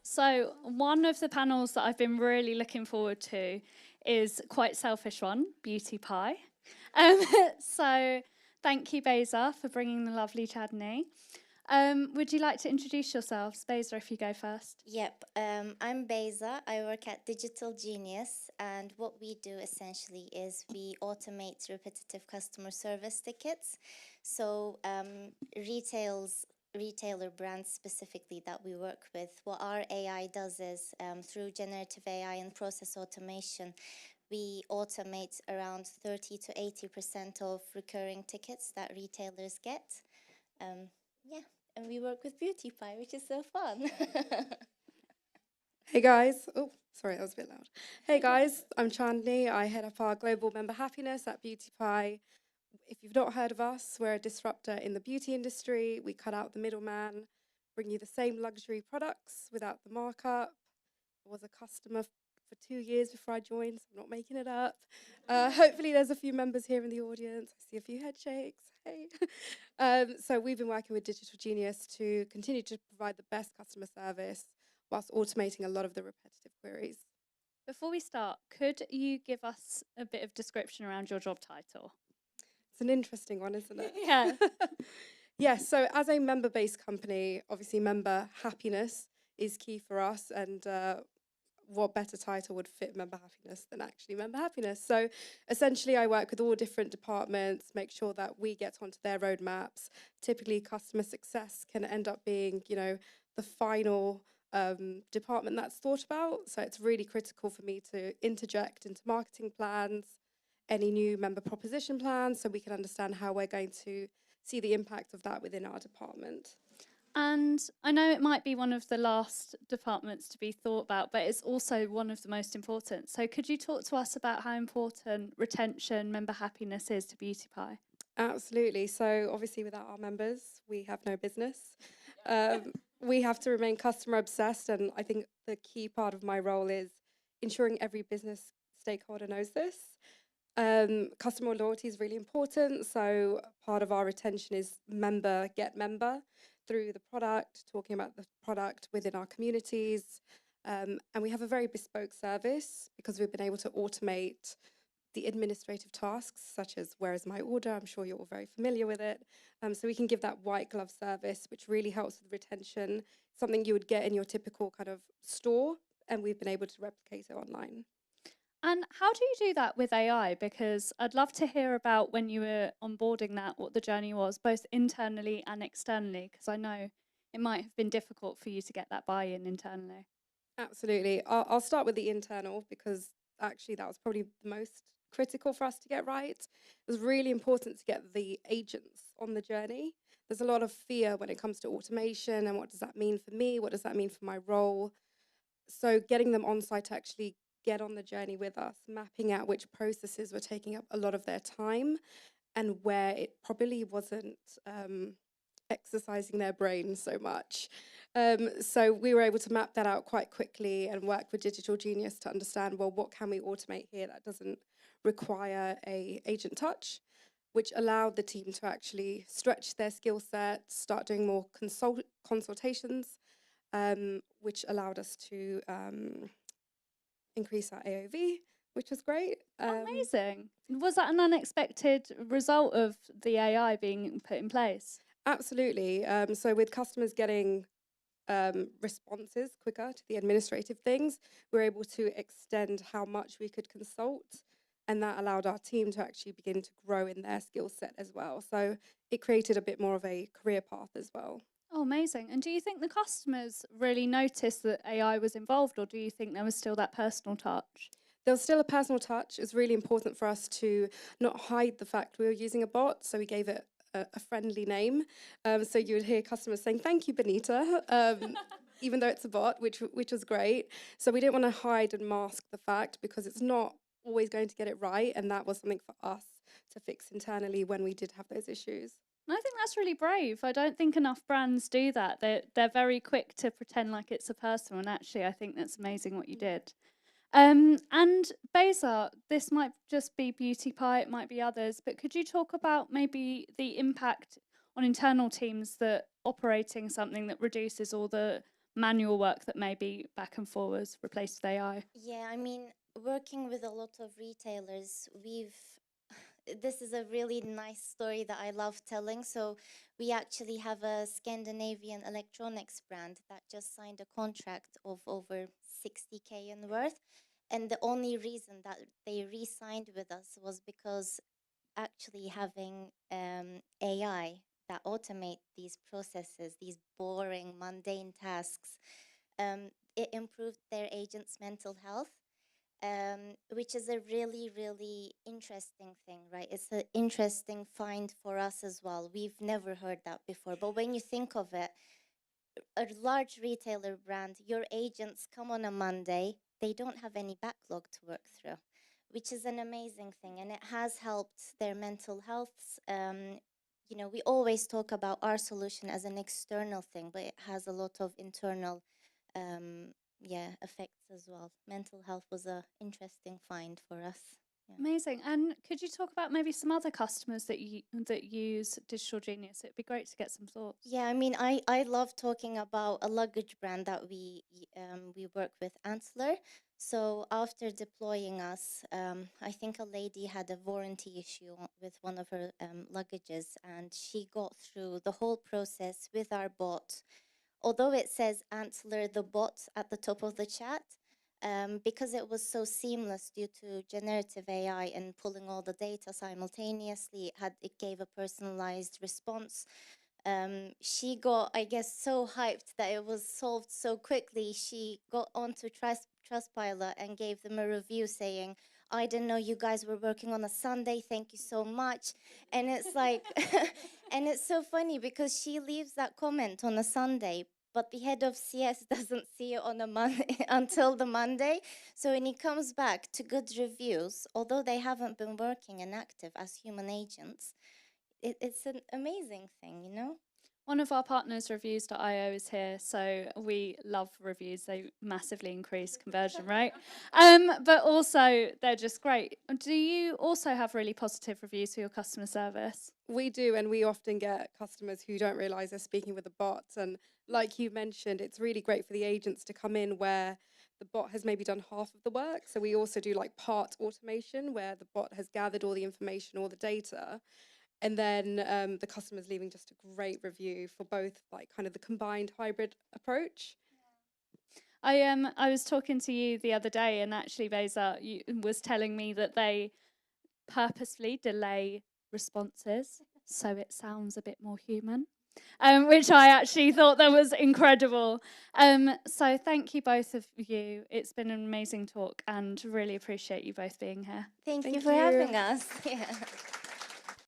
So one of the panels that I've been really looking forward to is quite selfish one, Beauty Pie. Um, so thank you, Beyza, for bringing the lovely Chandni. Would you like to introduce yourselves? Beyza, if you go first. Yep, I'm Beyza. I work at Genius, and what we do essentially is we automate repetitive customer service tickets. So, retailer brands specifically that we work with, what our AI does is through generative AI and process automation, we automate around 30 to 80% of recurring tickets that retailers get. Yeah, and we work with Beauty Pie, which is so fun. Hey guys, oh, sorry, that was a bit loud. Hey guys, I'm Chandni. I head up our global member happiness at Beauty Pie. If you've not heard of us, we're a disruptor in the beauty industry. We cut out the middleman, bring you the same luxury products without the markup. I was a customer for 2 years before I joined, so I'm not making it up. Hopefully there's a few members here in the audience. I see a few head shakes. Hey. So we've been working with DigitalGenius to continue to provide the best customer service whilst automating a lot of the repetitive queries. Before we start, could you give us a bit of description around your job title? It's an interesting one, isn't it? Yeah. Yes, so as a member-based company, obviously member happiness is key for us, and what better title would fit member happiness than actually member happiness? So essentially I work with all different departments, make sure that we get onto their roadmaps. Typically customer success can end up being, the final department that's thought about. So it's really critical for me to interject into marketing plans, any new member proposition plans, so we can understand how we're going to see the impact of that within our department. And I know it might be one of the last departments to be thought about, but it's also one of the most important. So could you talk to us about how important retention, member happiness is to Beauty Pie? Absolutely. So obviously without our members, we have no business. We have to remain customer obsessed, and I think the key part of my role is ensuring every business stakeholder knows this. Customer loyalty is really important, so part of our retention is member get member through the product, talking about the product within our communities. And we have a very bespoke service because we've been able to automate the administrative tasks, such as where is my order? I'm sure you're all very familiar with it. So we can give that white glove service, which really helps with retention, something you would get in your typical kind of store, and we've been able to replicate it online. And how do you do that with AI? Because I'd love to hear about when you were onboarding that, what the journey was, both internally and externally, because I know it might have been difficult for you to get that buy-in internally. Absolutely. I'll start with the internal because actually that was probably the most critical for us to get right. It was really important to get the agents on the journey. There's a lot of fear when it comes to automation and what does that mean for me? What does that mean for my role? So getting them on site to actually get on the journey with us, mapping out which processes were taking up a lot of their time and where it probably wasn't exercising their brains so much. So we were able to map that out quite quickly and work with DigitalGenius to understand, well, what can we automate here that doesn't require a agent touch, which allowed the team to actually stretch their skill set, start doing more consultations, which allowed us to increase our AOV, which was great. Amazing. Was that an unexpected result of the AI being put in place? Absolutely. So with customers getting responses quicker to the administrative things, we're able to extend how much we could consult, and that allowed our team to actually begin to grow in their skill set as well. So it created a bit more of a career path as well. Oh, amazing. And do you think the customers really noticed that AI was involved, or do you think there was still that personal touch? There was still a personal touch. It's really important for us to not hide the fact we were using a bot, so we gave it a friendly name. So you would hear customers saying, "Thank you, Benita," even though it's a bot, which was great. So we didn't want to hide and mask the fact because it's not always going to get it right, and that was something for us to fix internally when we did have those issues. And I think that's really brave. I don't think enough brands do that. They're very quick to pretend like it's a personal, and actually I think that's amazing what you did. And Beyza, this might just be Beauty Pie, it might be others, but could you talk about maybe the impact on internal teams that operating something that reduces all the manual work that maybe back and forth was replaced with AI? Yeah, I mean, working with a lot of retailers, this is a really nice story that I love telling. So we actually have a Scandinavian electronics brand that just signed a contract of over 60K in worth. And the only reason that they re-signed with us was because actually having AI that automate these processes, these boring, mundane tasks, it improved their agents' mental health, which is a really, really interesting thing, right? It's an interesting find for us as well. We've never heard that before. But when you think of it, a large retailer brand, your agents come on a Monday, they don't have any backlog to work through, which is an amazing thing. And it has helped their mental health. You know, we always talk about our solution as an external thing, but it has a lot of internal effects as well. Mental health was a interesting find for us. Yeah. Amazing. And could you talk about maybe some other customers that use Digital Genius? It'd be great to get some thoughts. Yeah, I mean, I love talking about a luggage brand that we work with, Antler. So after deploying us, I think a lady had a warranty issue with one of her luggages, and she got through the whole process with our bot. Although it says Antler the bot at the top of the chat, because it was so seamless due to generative AI and pulling all the data simultaneously, it gave a personalized response. She got, I guess, so hyped that it was solved so quickly. She got onto Trustpilot and gave them a review saying, "I didn't know you guys were working on a Sunday. Thank you so much." And it's like, and it's so funny because she leaves that comment on a Sunday, but the head of CS doesn't see it on a Monday until the Monday. So when he comes back to good reviews, although they haven't been working and active as human agents, it's an amazing thing, you know? One of our partners, Reviews.io, is here, so we love reviews. They massively increase conversion rate. But also, they're just great. Do you also have really positive reviews for your customer service? We do, and we often get customers who don't realise they're speaking with a bot. And like you mentioned, it's really great for the agents to come in where the bot has maybe done half of the work. So we also do like part automation where the bot has gathered all the information, all the data. And then the customer's leaving just a great review for both like kind of the combined hybrid approach. I was talking to you the other day, and actually, Beyza, you was telling me that they purposefully delay responses so it sounds a bit more human, which I actually thought that was incredible. So thank you, both of you. It's been an amazing talk and really appreciate you both being here. Thank you Thank for you. having us. Yeah.